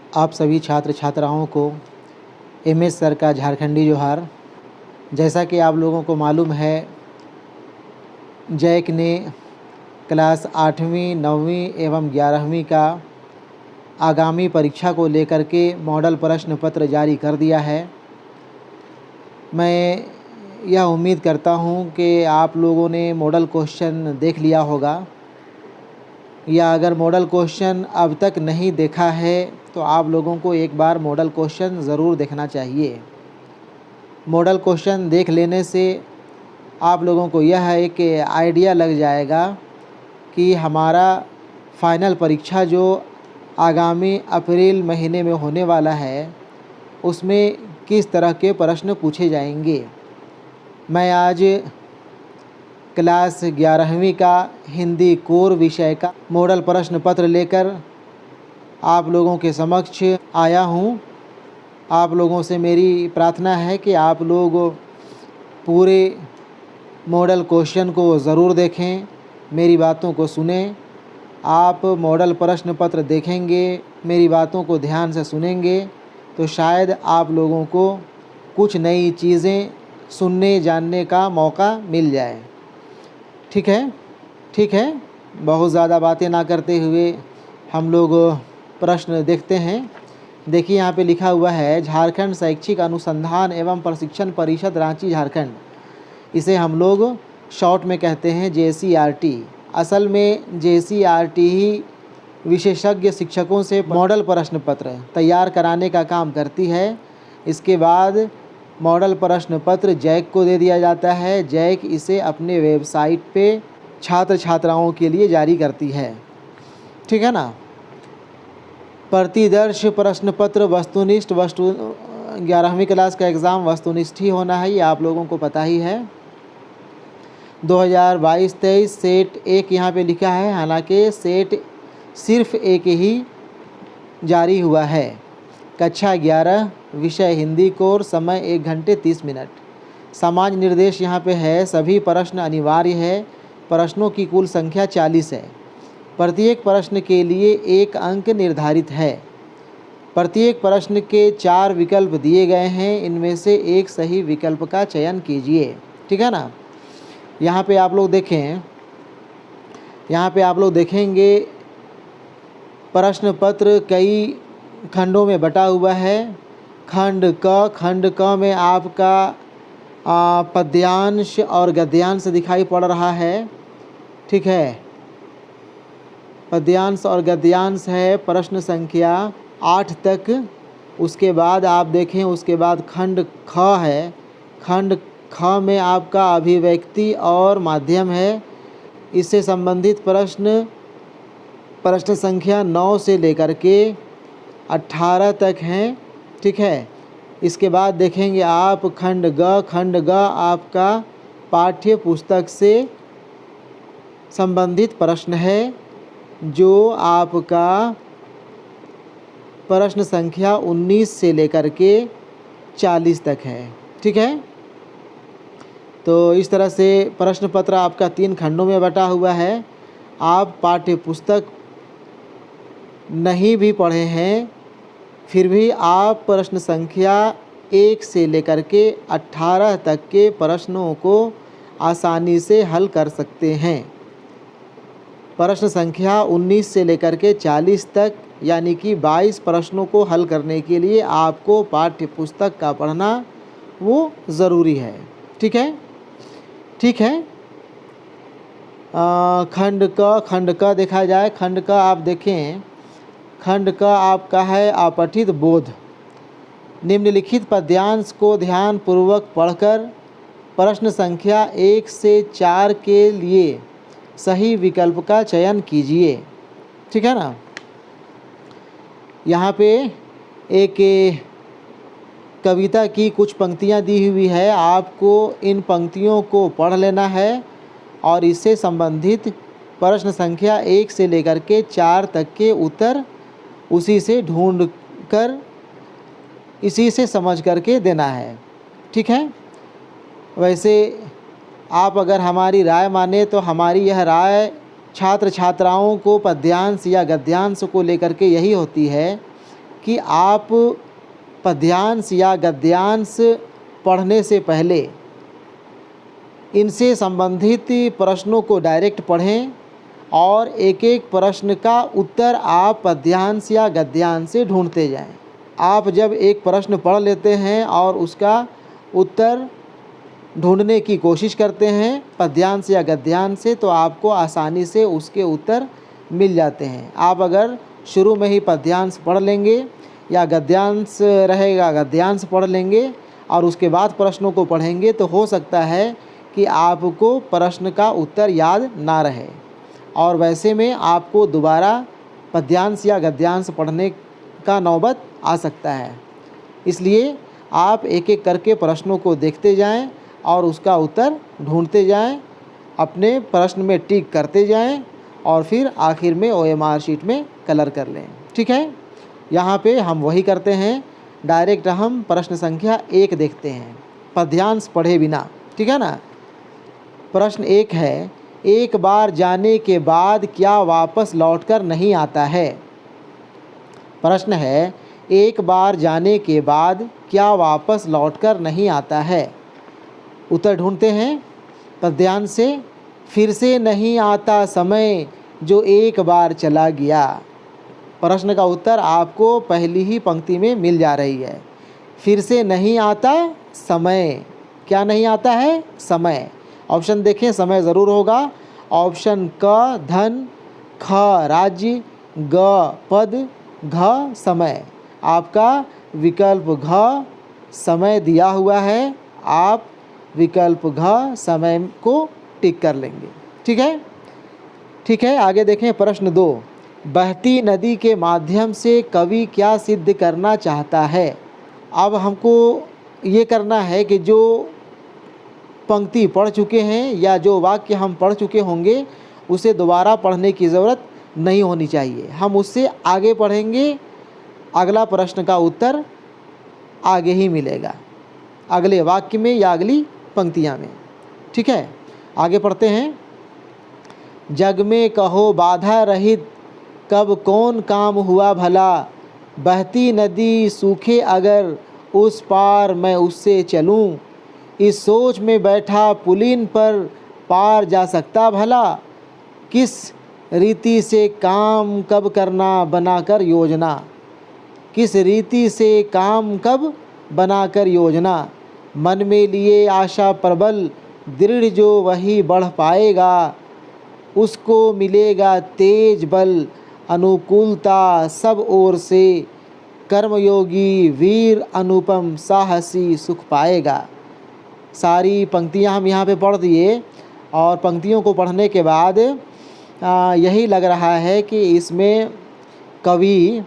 आप सभी छात्र छात्राओं को एमएस सर का झारखंडी जोहार। जैसा कि आप लोगों को मालूम है, जैक ने क्लास 8वीं 9वीं एवं 11वीं का आगामी परीक्षा को लेकर के मॉडल प्रश्न पत्र जारी कर दिया है। मैं यह उम्मीद करता हूं कि आप लोगों ने मॉडल क्वेश्चन देख लिया होगा, या अगर मॉडल क्वेश्चन अब तक नहीं देखा है तो आप लोगों को एक बार मॉडल क्वेश्चन ज़रूर देखना चाहिए। मॉडल क्वेश्चन देख लेने से आप लोगों को यह एक आइडिया लग जाएगा कि हमारा फाइनल परीक्षा जो आगामी अप्रैल महीने में होने वाला है उसमें किस तरह के प्रश्न पूछे जाएंगे। मैं आज क्लास 11वीं का हिंदी कोर विषय का मॉडल प्रश्न पत्र लेकर आप लोगों के समक्ष आया हूं। आप लोगों से मेरी प्रार्थना है कि आप लोग पूरे मॉडल क्वेश्चन को ज़रूर देखें, मेरी बातों को सुनें। आप मॉडल प्रश्न पत्र देखेंगे, मेरी बातों को ध्यान से सुनेंगे तो शायद आप लोगों को कुछ नई चीज़ें सुनने जानने का मौका मिल जाए। ठीक है, बहुत ज़्यादा बातें ना करते हुए हम लोग प्रश्न देखते हैं। देखिए यहाँ पे लिखा हुआ है, झारखंड शैक्षिक अनुसंधान एवं प्रशिक्षण परिषद रांची झारखंड। इसे हम लोग शॉर्ट में कहते हैं JCRT। असल में JCRT ही विशेषज्ञ शिक्षकों से मॉडल प्रश्न पत्र तैयार कराने का काम करती है। इसके बाद मॉडल प्रश्न पत्र जैक को दे दिया जाता है। जैक इसे अपने वेबसाइट पे छात्र छात्राओं के लिए जारी करती है। ठीक है ना। प्रतिदर्श प्रश्न पत्र वस्तुनिष्ठ 11वीं क्लास का एग्ज़ाम वस्तुनिष्ठ ही होना है, ये आप लोगों को पता ही है। 2022-23 सेट 1 यहाँ पे लिखा है, हालांकि सेट सिर्फ एक ही जारी हुआ है। कक्षा 11 विषय हिंदी कोर, समय 1 घंटे 30 मिनट। सामान्य निर्देश यहाँ पे है, सभी प्रश्न अनिवार्य है। प्रश्नों की कुल संख्या 40 है। प्रत्येक प्रश्न के लिए 1 अंक निर्धारित है। प्रत्येक प्रश्न के 4 विकल्प दिए गए हैं, इनमें से एक सही विकल्प का चयन कीजिए। ठीक है ना। यहाँ पे आप लोग देखें, यहाँ पे आप लोग देखेंगे प्रश्न पत्र कई खंडों में बटा हुआ है। खंड क में आपका पद्यांश और गद्यांश दिखाई पड़ रहा है। ठीक है, पद्यांश और गद्यांश है प्रश्न संख्या 8 तक। उसके बाद आप देखें, उसके बाद खंड ख है। खंड ख में आपका अभिव्यक्ति और माध्यम है। इससे संबंधित प्रश्न संख्या 9 से लेकर के 18 तक हैं। ठीक है। इसके बाद देखेंगे आप खंड ग आपका पाठ्य पुस्तक से संबंधित प्रश्न है, जो आपका प्रश्न संख्या 19 से लेकर के 40 तक है। ठीक है। तो इस तरह से प्रश्न पत्र आपका 3 खंडों में बटा हुआ है। आप पाठ्य पुस्तक नहीं भी पढ़े हैं, फिर भी आप प्रश्न संख्या 1 से लेकर के 18 तक के प्रश्नों को आसानी से हल कर सकते हैं। प्रश्न संख्या 19 से लेकर के 40 तक यानी कि 22 प्रश्नों को हल करने के लिए आपको पाठ्य पुस्तक का पढ़ना वो ज़रूरी है। ठीक है। खंड क देखा जाए। खंड क आप देखें, खंड क आपका है अपठित बोध। निम्नलिखित पद्यांश को ध्यानपूर्वक पढ़कर प्रश्न संख्या 1 से 4 के लिए सही विकल्प का चयन कीजिए। ठीक है ना। यहाँ पे एक कविता की कुछ पंक्तियाँ दी हुई है, आपको इन पंक्तियों को पढ़ लेना है और इससे संबंधित प्रश्न संख्या 1 से लेकर के 4 तक के उत्तर उसी से ढूंढ कर इसी से समझ करके देना है। ठीक है। वैसे आप अगर हमारी राय माने तो हमारी यह राय छात्र छात्राओं को पद्यांश या गद्यांश को लेकर के यही होती है कि आप पद्यांश या गद्यांश पढ़ने से पहले इनसे संबंधित प्रश्नों को डायरेक्ट पढ़ें और एक एक प्रश्न का उत्तर आप पद्यांश या गद्यांश से ढूंढते जाएं। आप जब एक प्रश्न पढ़ लेते हैं और उसका उत्तर ढूंढने की कोशिश करते हैं पद्यांश या गद्यांश से, तो आपको आसानी से उसके उत्तर मिल जाते हैं। आप अगर शुरू में ही पद्यांश पढ़ लेंगे या गद्यांश रहेगा गद्यांश पढ़ लेंगे और उसके बाद प्रश्नों को पढ़ेंगे, तो हो सकता है कि आपको प्रश्न का उत्तर याद ना रहे और वैसे में आपको दोबारा पद्यांश या गद्यांश पढ़ने का नौबत आ सकता है। इसलिए आप एक एक करके प्रश्नों को देखते जाएं और उसका उत्तर ढूंढते जाएं, अपने प्रश्न में टिक करते जाएं और फिर आखिर में OMR शीट में कलर कर लें। ठीक है, यहाँ पे हम वही करते हैं, डायरेक्ट हम प्रश्न संख्या 1 देखते हैं पद्यांश पढ़े बिना। ठीक है ना। प्रश्न 1 है, एक बार जाने के बाद क्या वापस लौटकर नहीं आता है। प्रश्न है, एक बार जाने के बाद क्या वापस लौटकर नहीं आता है। उत्तर ढूंढते हैं पद्यांश से। फिर से नहीं आता समय जो एक बार चला गया। प्रश्न का उत्तर आपको पहली ही पंक्ति में मिल जा रही है। फिर से नहीं आता समय, क्या नहीं आता है, समय। ऑप्शन देखें, समय ज़रूर होगा। ऑप्शन क धन, ख राज्य, ग पद, घ समय। आपका विकल्प घ समय दिया हुआ है, आप विकल्प घ समय को टिक कर लेंगे। ठीक है, ठीक है। आगे देखें प्रश्न 2, बहती नदी के माध्यम से कवि क्या सिद्ध करना चाहता है। अब हमको ये करना है कि जो पंक्ति पढ़ चुके हैं या जो वाक्य हम पढ़ चुके होंगे उसे दोबारा पढ़ने की ज़रूरत नहीं होनी चाहिए। हम उससे आगे पढ़ेंगे, अगला प्रश्न का उत्तर आगे ही मिलेगा, अगले वाक्य में या अगली पंक्तियाँ में। ठीक है, आगे पढ़ते हैं। जग में कहो बाधा रहित कब कौन काम हुआ भला। बहती नदी सूखे अगर उस पार मैं उससे चलूं। इस सोच में बैठा पुलिन पर पार जा सकता भला। किस रीति से काम कब करना बनाकर योजना। किस रीति से काम कब बनाकर योजना। मन में लिए आशा प्रबल दृढ़ जो वही बढ़ पाएगा। उसको मिलेगा तेज बल अनुकूलता सब ओर से। कर्मयोगी वीर अनुपम साहसी सुख पाएगा। सारी पंक्तियां हम यहाँ पे पढ़ दिए और पंक्तियों को पढ़ने के बाद यही लग रहा है कि इसमें कवि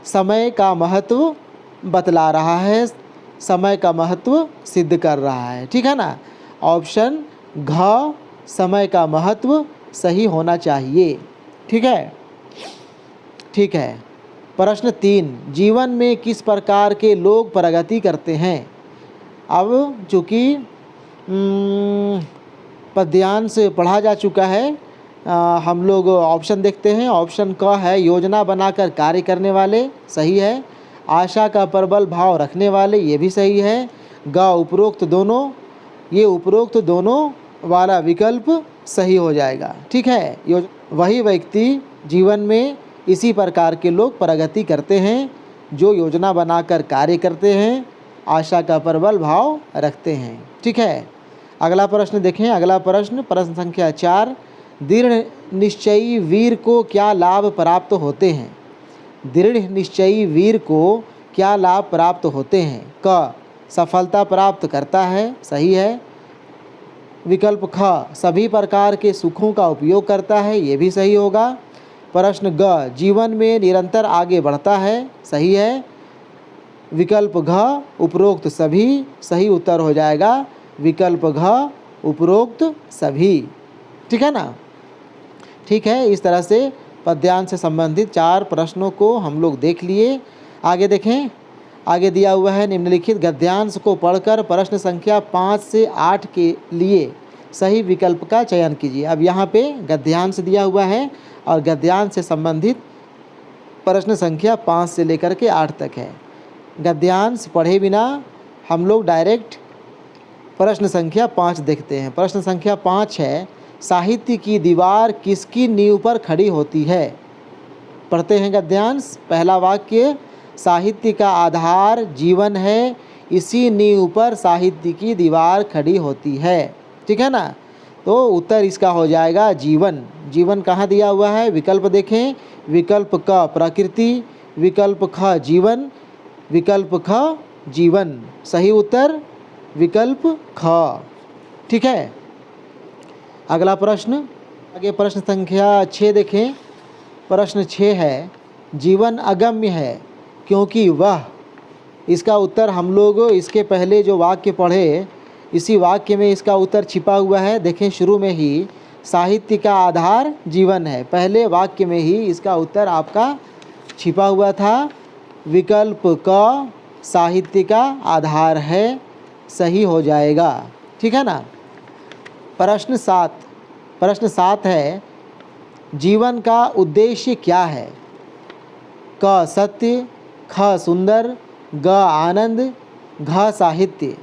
समय का महत्व बतला रहा है, समय का महत्व सिद्ध कर रहा है। ठीक है ना। ऑप्शन घ समय का महत्व सही होना चाहिए। ठीक है, ठीक है। प्रश्न 3, जीवन में किस प्रकार के लोग प्रगति करते हैं। अब चूँकि पद्यांश पढ़ा जा चुका है, हम लोग ऑप्शन देखते हैं। ऑप्शन क है, योजना बनाकर कार्य करने वाले, सही है। आशा का प्रबल भाव रखने वाले, ये भी सही है। ग उपरोक्त दोनों, ये उपरोक्त दोनों वाला विकल्प सही हो जाएगा। ठीक है, वही व्यक्ति जीवन में इसी प्रकार के लोग प्रगति करते हैं जो योजना बनाकर कार्य करते हैं, आशा का प्रबल भाव रखते हैं। ठीक है, अगला प्रश्न देखें। अगला प्रश्न, प्रश्न संख्या 4, दृढ़ निश्चयी वीर को क्या लाभ प्राप्त होते हैं। दृढ़ निश्चयी वीर को क्या लाभ प्राप्त होते हैं। क सफलता प्राप्त करता है, सही है। विकल्प ख सभी प्रकार के सुखों का उपयोग करता है, ये भी सही होगा। प्रश्न ग जीवन में निरंतर आगे बढ़ता है, सही है। विकल्प घ उपरोक्त सभी, सही उत्तर हो जाएगा विकल्प घ उपरोक्त सभी। ठीक है ना। ठीक है, इस तरह से पद्यांश से संबंधित 4 प्रश्नों को हम लोग देख लिए। आगे देखें, आगे दिया हुआ है, निम्नलिखित गद्यांश को पढ़कर प्रश्न संख्या 5 से 8 के लिए सही विकल्प का चयन कीजिए। अब यहाँ पे गद्यांश दिया हुआ है और गद्यांश से संबंधित प्रश्न संख्या 5 से लेकर के 8 तक है। गद्यांश पढ़े बिना हम लोग डायरेक्ट प्रश्न संख्या 5 देखते हैं। प्रश्न संख्या 5 है, साहित्य की दीवार किसकी नींव पर खड़ी होती है? पढ़ते हैं गद्यांश। पहला वाक्य, साहित्य का आधार जीवन है, इसी नींव पर साहित्य की दीवार खड़ी होती है। ठीक है ना? तो उत्तर इसका हो जाएगा जीवन। जीवन कहाँ दिया हुआ है? विकल्प देखें। विकल्प क प्रकृति, विकल्प ख जीवन, विकल्प ख जीवन। सही उत्तर विकल्प ख। ठीक है, अगला प्रश्न। आगे प्रश्न संख्या 6 देखें। प्रश्न 6 है, जीवन अगम्य है क्योंकि वह। इसका उत्तर हम लोग इसके पहले जो वाक्य पढ़े, इसी वाक्य में इसका उत्तर छिपा हुआ है। देखें, शुरू में ही साहित्य का आधार जीवन है, पहले वाक्य में ही इसका उत्तर आपका छिपा हुआ था। विकल्प क साहित्य का आधार है, सही हो जाएगा। ठीक है ना? प्रश्न 7 है, जीवन का उद्देश्य क्या है? क सत्य, ख सुंदर, ग आनंद, घ साहित्य।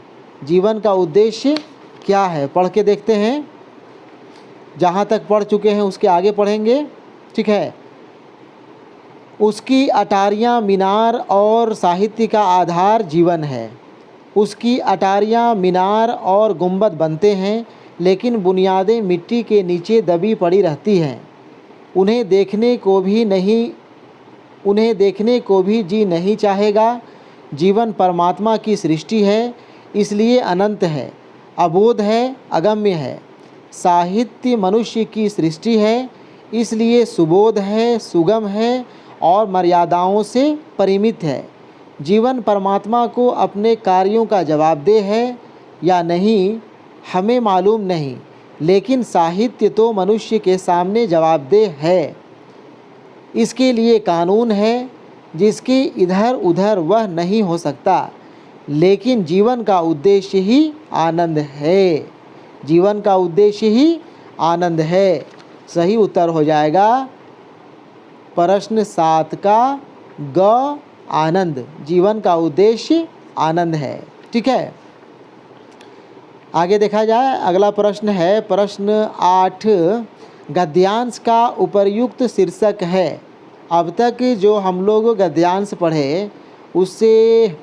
जीवन का उद्देश्य क्या है? पढ़ के देखते हैं। जहाँ तक पढ़ चुके हैं उसके आगे पढ़ेंगे। ठीक है। उसकी अटारियाँ मीनार और साहित्य का आधार जीवन है। उसकी अटारियाँ मीनार और गुंबद बनते हैं, लेकिन बुनियादें मिट्टी के नीचे दबी पड़ी रहती हैं। उन्हें देखने को भी जी नहीं चाहेगा। जीवन परमात्मा की सृष्टि है, इसलिए अनंत है, अबोध है, अगम्य है। साहित्य मनुष्य की सृष्टि है, इसलिए सुबोध है, सुगम है और मर्यादाओं से परिमित है। जीवन परमात्मा को अपने कार्यों का जवाबदेह है या नहीं हमें मालूम नहीं, लेकिन साहित्य तो मनुष्य के सामने जवाबदेह है। इसके लिए कानून है, जिसकी इधर उधर वह नहीं हो सकता। लेकिन जीवन का उद्देश्य ही आनंद है। जीवन का उद्देश्य ही आनंद है। सही उत्तर हो जाएगा प्रश्न 7 का ग आनंद। जीवन का उद्देश्य आनंद है। ठीक है, आगे देखा जाए। अगला प्रश्न है प्रश्न 8, गद्यांश का उपर्युक्त शीर्षक है। अब तक जो हम लोग गद्यांश पढ़े उससे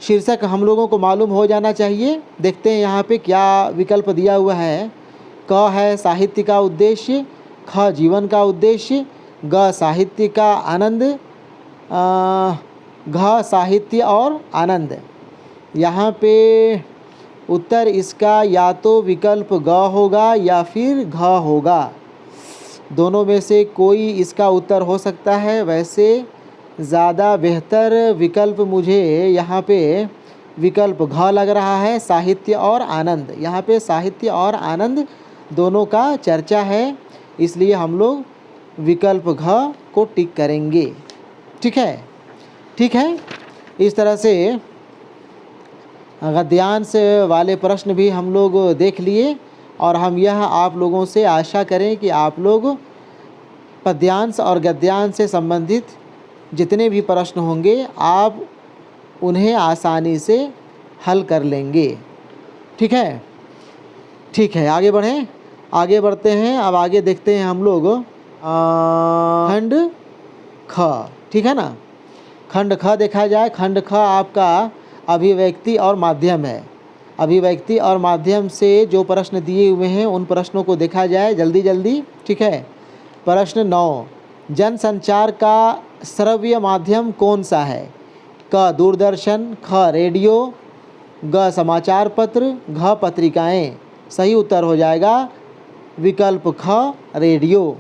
शीर्षक हम लोगों को मालूम हो जाना चाहिए। देखते हैं यहाँ पे क्या विकल्प दिया हुआ है। क है साहित्य का उद्देश्य, ख जीवन का उद्देश्य, ग साहित्य का आनंद, घ साहित्य और आनंद। यहाँ पे उत्तर इसका या तो विकल्प ग होगा या फिर घ होगा। दोनों में से कोई इसका उत्तर हो सकता है। वैसे ज़्यादा बेहतर विकल्प मुझे यहाँ पे विकल्प घ लग रहा है, साहित्य और आनंद। यहाँ पे साहित्य और आनंद दोनों का चर्चा है, इसलिए हम लोग विकल्प घ को टिक करेंगे। ठीक है, ठीक है। इस तरह से गद्यांश वाले प्रश्न भी हम लोग देख लिए और हम यह आप लोगों से आशा करें कि आप लोग पद्यांश और गद्यांश से संबंधित जितने भी प्रश्न होंगे आप उन्हें आसानी से हल कर लेंगे। ठीक है, ठीक है। आगे बढ़ें, आगे बढ़ते हैं। अब आगे देखते हैं हम लोग खंड ख। ठीक है ना? खंड ख देखा जाए। खंड ख आपका अभिव्यक्ति और माध्यम है। अभिव्यक्ति और माध्यम से जो प्रश्न दिए हुए हैं उन प्रश्नों को देखा जाए जल्दी जल्दी। ठीक है। प्रश्न 9, जनसंचार का श्रव्य माध्यम कौन सा है? क दूरदर्शन, ख रेडियो, ग समाचार पत्र, घ पत्रिकाएं। सही उत्तर हो जाएगा विकल्प ख रेडियो।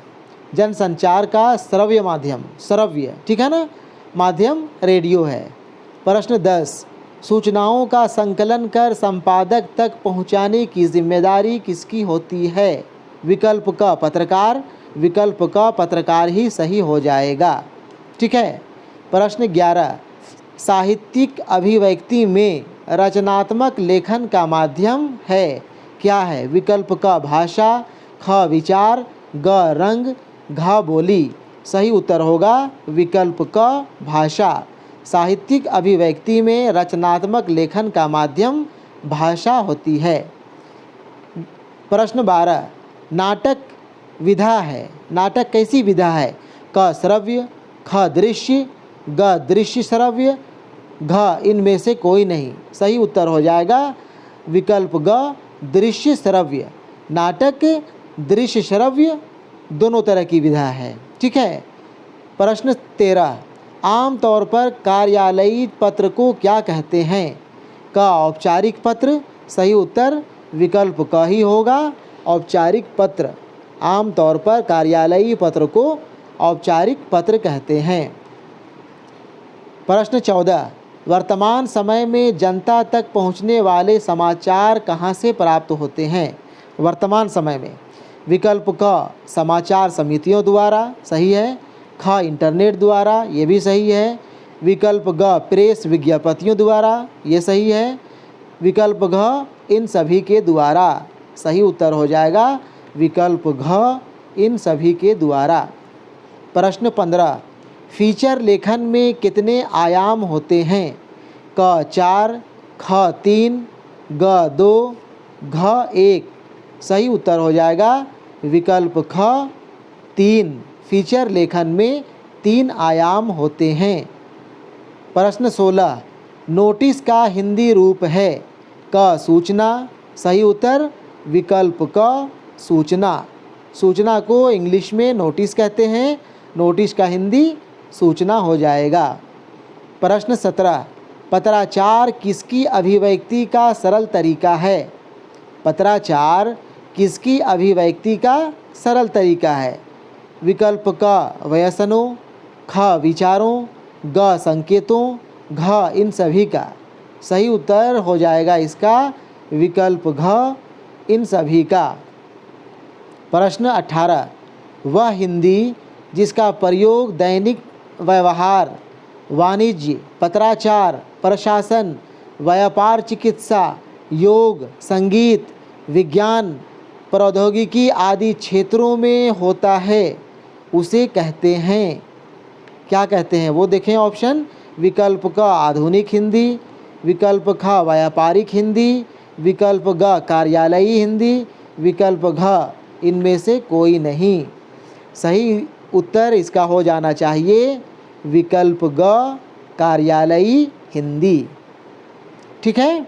जनसंचार का श्रव्य माध्यम, श्रव्य, ठीक है ना, माध्यम रेडियो है। प्रश्न 10, सूचनाओं का संकलन कर संपादक तक पहुंचाने की जिम्मेदारी किसकी होती है? विकल्प क पत्रकार, विकल्प क पत्रकार ही सही हो जाएगा। ठीक है। प्रश्न 11, साहित्यिक अभिव्यक्ति में रचनात्मक लेखन का माध्यम है क्या है? विकल्प क भाषा, ख विचार, ग रंग, घ बोली। सही उत्तर होगा विकल्प क भाषा। साहित्यिक अभिव्यक्ति में रचनात्मक लेखन का माध्यम भाषा होती है। प्रश्न 12, नाटक विधा है। नाटक कैसी विधा है? क श्रव्य, ख दृश्य, ग दृश्य श्रव्य, घ इनमें से कोई नहीं। सही उत्तर हो जाएगा विकल्प ग दृश्य श्रव्य। नाटक दृश्य श्रव्य दोनों तरह की विधा है। ठीक है। प्रश्न 13, आम तौर पर कार्यालयी पत्र को क्या कहते हैं? क औपचारिक पत्र। सही उत्तर विकल्प क ही होगा, औपचारिक पत्र। आम तौर पर कार्यालयी पत्र को औपचारिक पत्र कहते हैं। प्रश्न 14, वर्तमान समय में जनता तक पहुंचने वाले समाचार कहां से प्राप्त होते हैं? वर्तमान समय में विकल्प क समाचार समितियों द्वारा। सही है। ख इंटरनेट द्वारा, ये भी सही है। विकल्प ग प्रेस विज्ञप्तियों द्वारा, ये सही है। विकल्प घ इन सभी के द्वारा। सही उत्तर हो जाएगा विकल्प घ इन सभी के द्वारा। प्रश्न 15, फीचर लेखन में कितने आयाम होते हैं? क 4, ख 3, ग 2, घ 1। सही उत्तर हो जाएगा विकल्प ख 3। फीचर लेखन में 3 आयाम होते हैं। प्रश्न 16, नोटिस का हिंदी रूप है? क सूचना। सही उत्तर विकल्प क सूचना। सूचना को इंग्लिश में नोटिस कहते हैं, नोटिस का हिंदी सूचना हो जाएगा। प्रश्न 17, पत्राचार किसकी अभिव्यक्ति का सरल तरीका है? पत्राचार किसकी अभिव्यक्ति का सरल तरीका है? विकल्प क व्यसनों, ख विचारों, ग संकेतों, घ इन सभी का। सही उत्तर हो जाएगा इसका विकल्प घ इन सभी का। प्रश्न 18, वह हिंदी जिसका प्रयोग दैनिक व्यवहार, वाणिज्य, पत्राचार, प्रशासन, व्यापार, चिकित्सा, योग, संगीत, विज्ञान, प्रौद्योगिकी आदि क्षेत्रों में होता है उसे कहते हैं। क्या कहते हैं वो देखें ऑप्शन। विकल्प क आधुनिक हिंदी, विकल्प ख व्यापारिक हिंदी, विकल्प ग कार्यालयी हिंदी, विकल्प घ इनमें से कोई नहीं। सही उत्तर इसका हो जाना चाहिए विकल्प ग कार्यालयी हिंदी। ठीक है।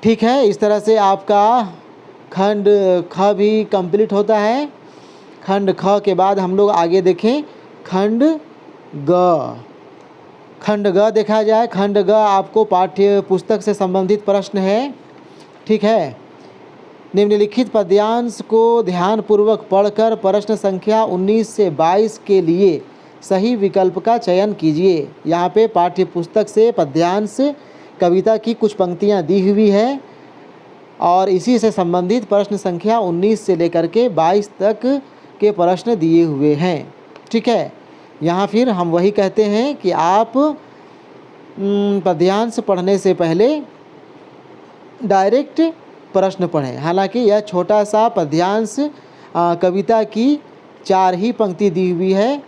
ठीक है, इस तरह से आपका खंड ख भी कंप्लीट होता है। खंड ख के बाद हम लोग आगे देखें खंड ग। खंड ग देखा जाए। खंड ग आपको पाठ्य पुस्तक से संबंधित प्रश्न है। ठीक है। निम्नलिखित पद्यांश को ध्यानपूर्वक पढ़कर प्रश्न संख्या 19 से 22 के लिए सही विकल्प का चयन कीजिए। यहाँ पे पाठ्य पुस्तक से पद्यांश कविता की कुछ पंक्तियाँ दी हुई है और इसी से संबंधित प्रश्न संख्या 19 से लेकर के 22 तक के प्रश्न दिए हुए हैं। ठीक है। यहाँ फिर हम वही कहते हैं कि आप पद्यांश पढ़ने से पहले डायरेक्ट प्रश्न पढ़ें। हालांकि यह छोटा सा पद्यांश कविता की 4 ही पंक्ति दी हुई है।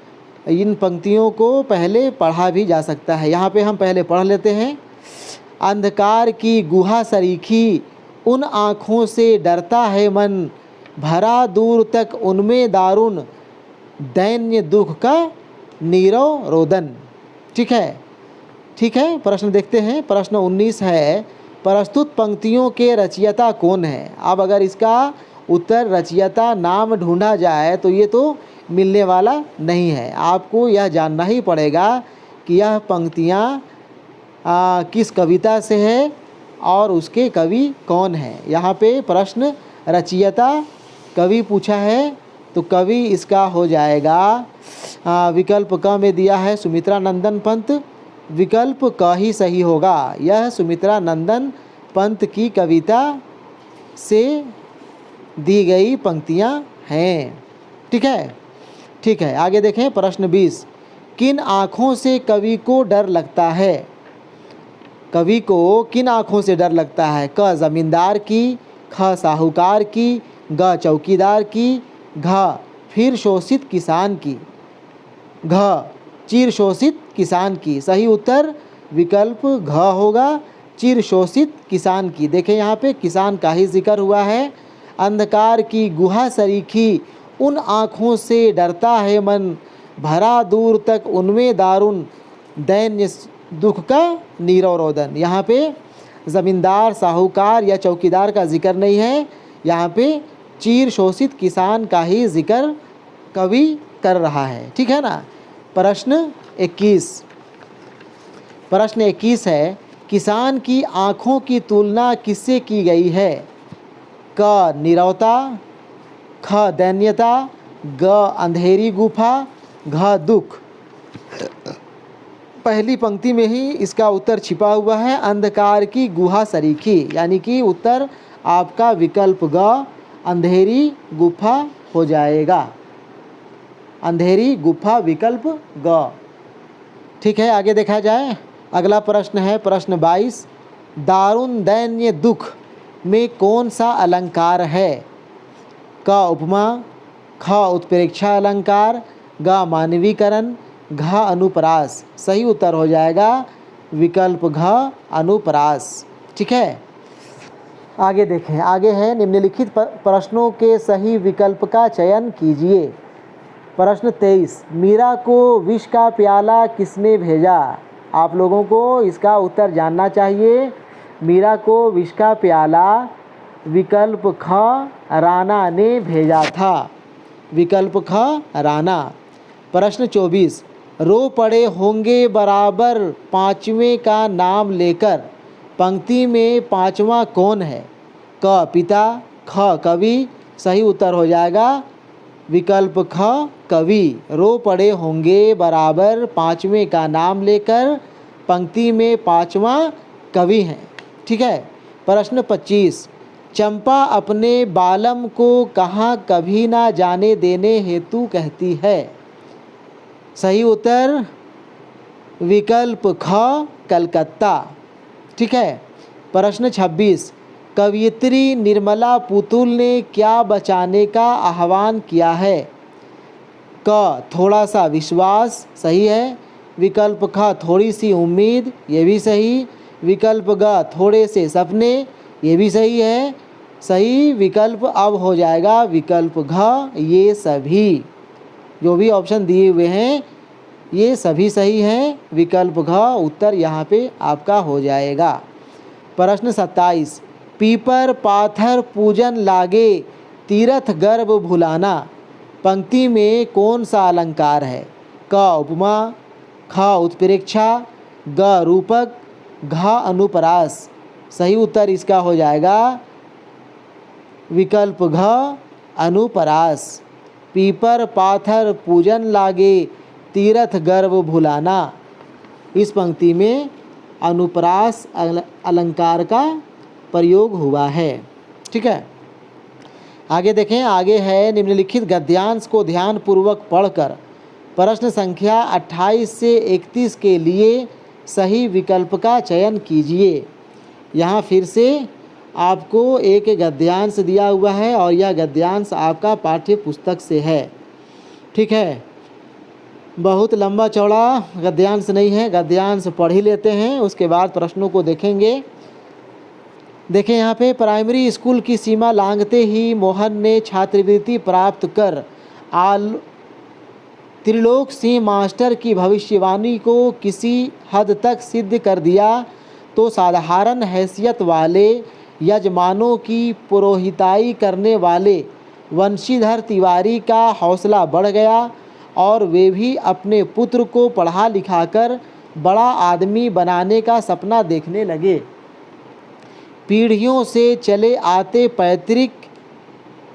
इन पंक्तियों को पहले पढ़ा भी जा सकता है। यहाँ पे हम पहले पढ़ लेते हैं। अंधकार की गुहा सरीखी उन आँखों से डरता है मन, भरा दूर तक उनमें दारुण दैन्य दुख का नीरव रोदन। ठीक है। ठीक है। प्रश्न देखते हैं। प्रश्न 19 है, प्रस्तुत पंक्तियों के रचयिता कौन है? अब अगर इसका उत्तर रचयिता नाम ढूंढा जाए तो ये तो मिलने वाला नहीं है। आपको यह जानना ही पड़ेगा कि यह पंक्तियाँ किस कविता से है और उसके कवि कौन है। यहाँ पे प्रश्न रचयिता कवि पूछा है तो कवि इसका हो जाएगा विकल्प क में दिया है सुमित्रा नंदन पंत। विकल्प क ही सही होगा। यह सुमित्रा नंदन पंत की कविता से दी गई पंक्तियाँ हैं। ठीक है। ठीक है। आगे देखें प्रश्न 20, किन आँखों से कवि को डर लगता है? कवि को किन आँखों से डर लगता है? क जमींदार की, ख साहूकार की, ग चौकीदार की, घ फिर शोषित किसान की। घ चिर शोषित किसान की। सही उत्तर विकल्प घ होगा, चिर शोषित किसान की। देखें यहाँ पे किसान का ही जिक्र हुआ है। अंधकार की गुहा सरीखी उन आँखों से डरता है मन, भरा दूर तक उनमें दारुण दैन्य दुख का नीरव रोदन। यहाँ पे ज़मींदार, साहूकार या चौकीदार का जिक्र नहीं है, यहाँ पे चीर शोषित किसान का ही जिक्र कवि कर रहा है। ठीक है ना। प्रश्न 21 है, किसान की आँखों की तुलना किससे की गई है? क नीरवता, ख दैन्यता, ग अंधेरी गुफा, घ दुख। पहली पंक्ति में ही इसका उत्तर छिपा हुआ है, अंधकार की गुहा सरीखी, यानी कि उत्तर आपका विकल्प ग अंधेरी गुफा हो जाएगा। अंधेरी गुफा विकल्प ग। ठीक है, आगे देखा जाए। अगला प्रश्न है प्रश्न 22, दारुण दैन्य दुख में कौन सा अलंकार है? क उपमा, ख उत्प्रेक्षा अलंकार, ग मानवीकरण, घ अनुप्रास। सही उत्तर हो जाएगा विकल्प घ अनुप्रास। ठीक है, आगे देखें। आगे है, निम्नलिखित प्रश्नों के सही विकल्प का चयन कीजिए। प्रश्न 23, मीरा को विष का प्याला किसने भेजा? आप लोगों को इसका उत्तर जानना चाहिए। मीरा को विष का प्याला विकल्प ख राणा ने भेजा था। विकल्प ख राणा। प्रश्न 24, रो पड़े होंगे बराबर पाँचवें का नाम लेकर, पंक्ति में पाँचवा कौन है? क पिता, ख कवि। सही उत्तर हो जाएगा विकल्प ख कवि। रो पड़े होंगे बराबर पाँचवें का नाम लेकर, पंक्ति में पाँचवा कवि हैं। ठीक है। प्रश्न 25, चंपा अपने बालम को कहाँ कभी ना जाने देने हेतु कहती है? सही उत्तर विकल्प ख कलकत्ता। ठीक है। प्रश्न 26, कवयित्री निर्मला पुतुल ने क्या बचाने का आह्वान किया है? क थोड़ा सा विश्वास। सही है। विकल्प ख थोड़ी सी उम्मीद, ये भी सही। विकल्प ग थोड़े से सपने, ये भी सही है। सही विकल्प अब हो जाएगा विकल्प घ ये सभी। जो भी ऑप्शन दिए हुए हैं ये सभी सही हैं। विकल्प घ उत्तर यहाँ पे आपका हो जाएगा। प्रश्न 27, पीपर पाथर पूजन लागे तीरथ गर्भ भुलाना, पंक्ति में कौन सा अलंकार है? क उपमा, ख उत्प्रेक्षा, ग रूपक, घ अनुप्रास। सही उत्तर इसका हो जाएगा विकल्प घ अनुप्रास। पीपर पाथर पूजन लागे तीरथ गर्भ भुलाना, इस पंक्ति में अनुप्रास अलंकार का प्रयोग हुआ है। ठीक है। आगे देखें। आगे है, निम्नलिखित गद्यांश को ध्यानपूर्वक पढ़कर प्रश्न संख्या 28 से 31 के लिए सही विकल्प का चयन कीजिए। यहाँ फिर से आपको एक गद्यांश दिया हुआ है और यह गद्यांश आपका पाठ्य पुस्तक से है। ठीक है। बहुत लंबा चौड़ा गद्यांश नहीं है, गद्यांश पढ़ ही लेते हैं, उसके बाद प्रश्नों को देखेंगे। देखें यहाँ पे, प्राइमरी स्कूल की सीमा लांघते ही मोहन ने छात्रवृत्ति प्राप्त कर त्रिलोक सिंह मास्टर की भविष्यवाणी को किसी हद तक सिद्ध कर दिया तो साधारण हैसियत वाले यजमानों की पुरोहिताई करने वाले वंशीधर तिवारी का हौसला बढ़ गया और वे भी अपने पुत्र को पढ़ा लिखाकर बड़ा आदमी बनाने का सपना देखने लगे। पीढ़ियों से चले आते पैतृक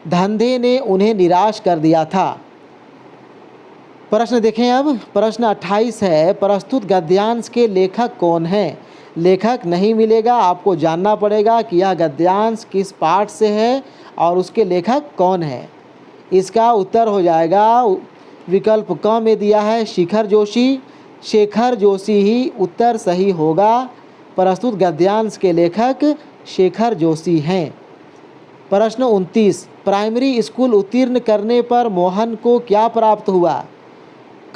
धंधे ने उन्हें निराश कर दिया था। प्रश्न देखें अब। प्रश्न 28 है, प्रस्तुत गद्यांश के लेखक कौन हैं? लेखक नहीं मिलेगा, आपको जानना पड़ेगा कि यह गद्यांश किस पाठ से है और उसके लेखक कौन है। इसका उत्तर हो जाएगा विकल्प क में दिया है शेखर जोशी। शेखर जोशी ही उत्तर सही होगा। प्रस्तुत गद्यांश के लेखक शेखर जोशी हैं। प्रश्न 29, प्राइमरी स्कूल उत्तीर्ण करने पर मोहन को क्या प्राप्त हुआ?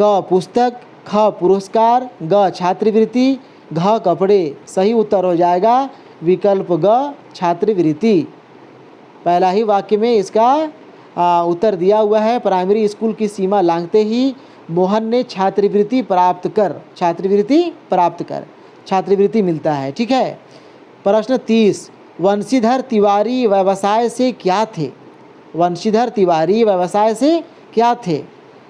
क पुस्तक, ख पुरस्कार, ग छात्रवृत्ति, घ कपड़े। सही उत्तर हो जाएगा विकल्प ग छात्रवृत्ति। पहला ही वाक्य में इसका उत्तर दिया हुआ है। प्राइमरी स्कूल की सीमा लांघते ही मोहन ने छात्रवृत्ति प्राप्त कर छात्रवृत्ति मिलता है। ठीक है। प्रश्न 30, वंशीधर तिवारी व्यवसाय से क्या थे? वंशीधर तिवारी व्यवसाय से क्या थे?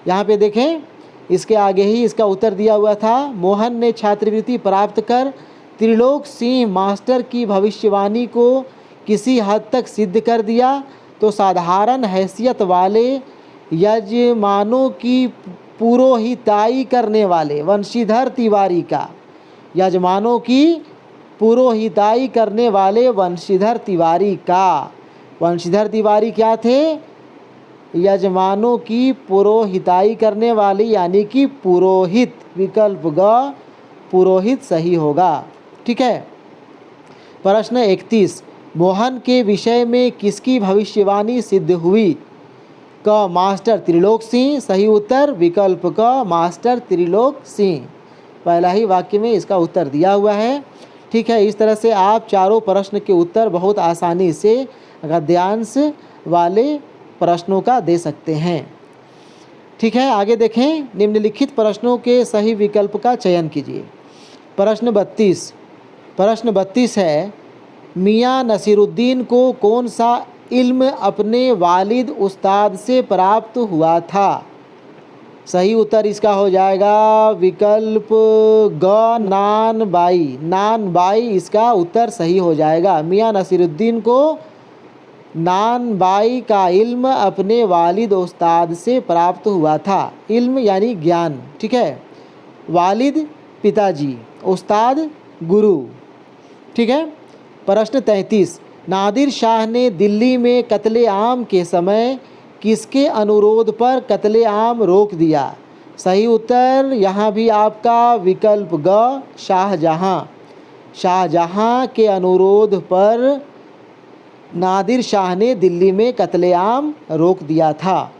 यहाँ पे देखें, इसके आगे ही इसका उत्तर दिया हुआ था। मोहन ने छात्रवृत्ति प्राप्त कर त्रिलोक सिंह मास्टर की भविष्यवाणी को किसी हद तक सिद्ध कर दिया। तो साधारण हैसियत वाले यजमानों की पुरोहिताई करने वाले वंशीधर तिवारी का, यजमानों की पुरोहिताई करने वाले वंशीधर तिवारी क्या थे? यजमानों की पुरोहिताई करने वाले यानी कि पुरोहित। विकल्प ग पुरोहित सही होगा। ठीक है। प्रश्न 31, मोहन के विषय में किसकी भविष्यवाणी सिद्ध हुई? क मास्टर त्रिलोक सिंह। सही उत्तर विकल्प क मास्टर त्रिलोक सिंह। पहला ही वाक्य में इसका उत्तर दिया हुआ है। ठीक है। इस तरह से आप चारों प्रश्न के उत्तर बहुत आसानी से गद्यांश वाले प्रश्नों का दे सकते हैं। ठीक है। आगे देखें, निम्नलिखित प्रश्नों के सही विकल्प का चयन कीजिए। प्रश्न 32 है, मियाँ नसीरुद्दीन को कौन सा इल्म अपने वालिद उस्ताद से प्राप्त हुआ था? सही उत्तर इसका हो जाएगा विकल्प ग नान बाई। इसका उत्तर सही हो जाएगा। मियाँ नसीरुद्दीन को नान बाई का इल्म अपने वालिद उस्ताद से प्राप्त हुआ था। इल्म यानी ज्ञान। ठीक है। वालिद पिताजी, उस्ताद गुरु। ठीक है। प्रश्न 33, नादिर शाह ने दिल्ली में कत्ले आम के समय किसके अनुरोध पर कत्ले आम रोक दिया? सही उत्तर यहाँ भी आपका विकल्प ग शाहजहाँ के अनुरोध पर नादिर शाह ने दिल्ली में कत्ले आम रोक दिया था।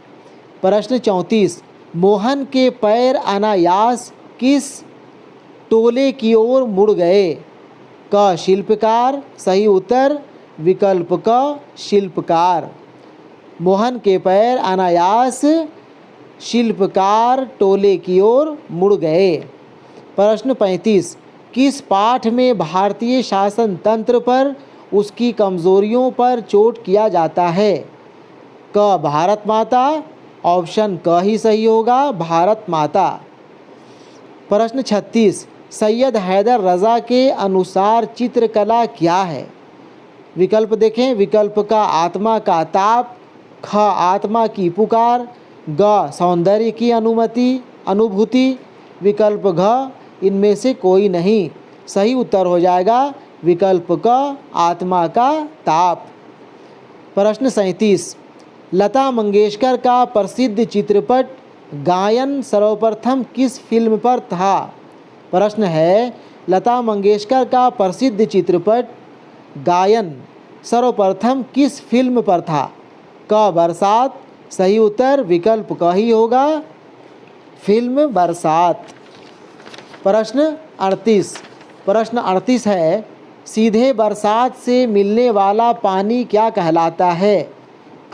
प्रश्न 34, मोहन के पैर अनायास किस टोले की ओर मुड़ गए? क शिल्पकार। सही उत्तर विकल्प क शिल्पकार। मोहन के पैर अनायास शिल्पकार टोले की ओर मुड़ गए। प्रश्न 35, किस पाठ में भारतीय शासन तंत्र पर उसकी कमजोरियों पर चोट किया जाता है? क भारत माता। ऑप्शन क ही सही होगा, भारत माता। प्रश्न 36, सैयद हैदर रज़ा के अनुसार चित्रकला क्या है? विकल्प देखें, विकल्प का आत्मा का ताप, ख आत्मा की पुकार, ग सौंदर्य की अनुभूति, विकल्प घ इनमें से कोई नहीं। सही उत्तर हो जाएगा विकल्प क आत्मा का ताप। प्रश्न 37, लता मंगेशकर का प्रसिद्ध चित्रपट गायन सर्वप्रथम किस फिल्म पर था? प्रश्न है, लता मंगेशकर का प्रसिद्ध चित्रपट गायन सर्वप्रथम किस फिल्म पर था? क बरसात। सही उत्तर विकल्प क ही होगा, फिल्म बरसात। प्रश्न 38 है, सीधे बरसात से मिलने वाला पानी क्या कहलाता है?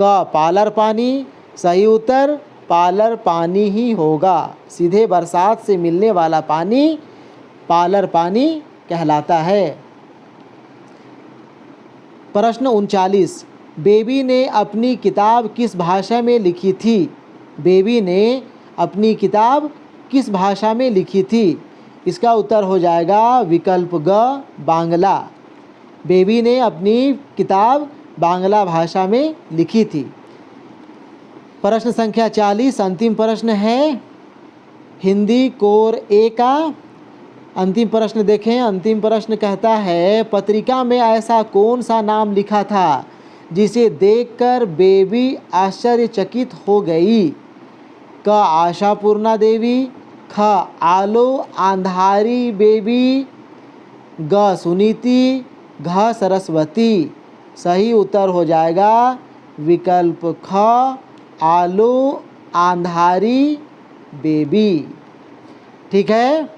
क पालर पानी। सही उत्तर पालर पानी ही होगा। सीधे बरसात से मिलने वाला पानी पालर पानी कहलाता है। प्रश्न 39, बेबी ने अपनी किताब किस भाषा में लिखी थी? बेबी ने अपनी किताब किस भाषा में लिखी थी? इसका उत्तर हो जाएगा विकल्प ग बांग्ला। बेबी ने अपनी किताब बांग्ला भाषा में लिखी थी। प्रश्न संख्या 40, अंतिम प्रश्न है हिंदी कोर ए का। अंतिम प्रश्न देखें। अंतिम प्रश्न कहता है, पत्रिका में ऐसा कौन सा नाम लिखा था जिसे देखकर बेबी आश्चर्यचकित हो गई? क आशापूर्णा देवी, ख आलो आंधारी बेबी, ग सुनीति, घ सरस्वती। सही उत्तर हो जाएगा विकल्प ख आलो आंधारी बेबी। ठीक है,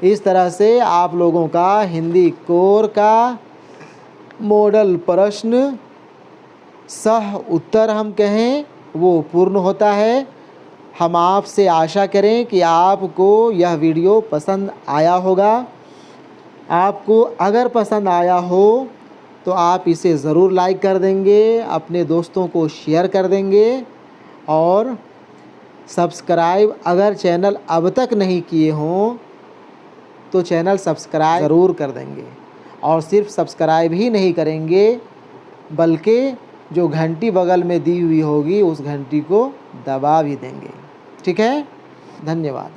इस तरह से आप लोगों का हिंदी कोर का मॉडल प्रश्न सह उत्तर हम कहें वो पूर्ण होता है। हम आपसे आशा करें कि आपको यह वीडियो पसंद आया होगा। आपको अगर पसंद आया हो तो आप इसे ज़रूर लाइक कर देंगे, अपने दोस्तों को शेयर कर देंगे और सब्सक्राइब अगर चैनल अब तक नहीं किए हों तो चैनल सब्सक्राइब ज़रूर कर देंगे। और सिर्फ सब्सक्राइब ही नहीं करेंगे बल्कि जो घंटी बगल में दी हुई होगी उस घंटी को दबा भी देंगे। ठीक है, धन्यवाद।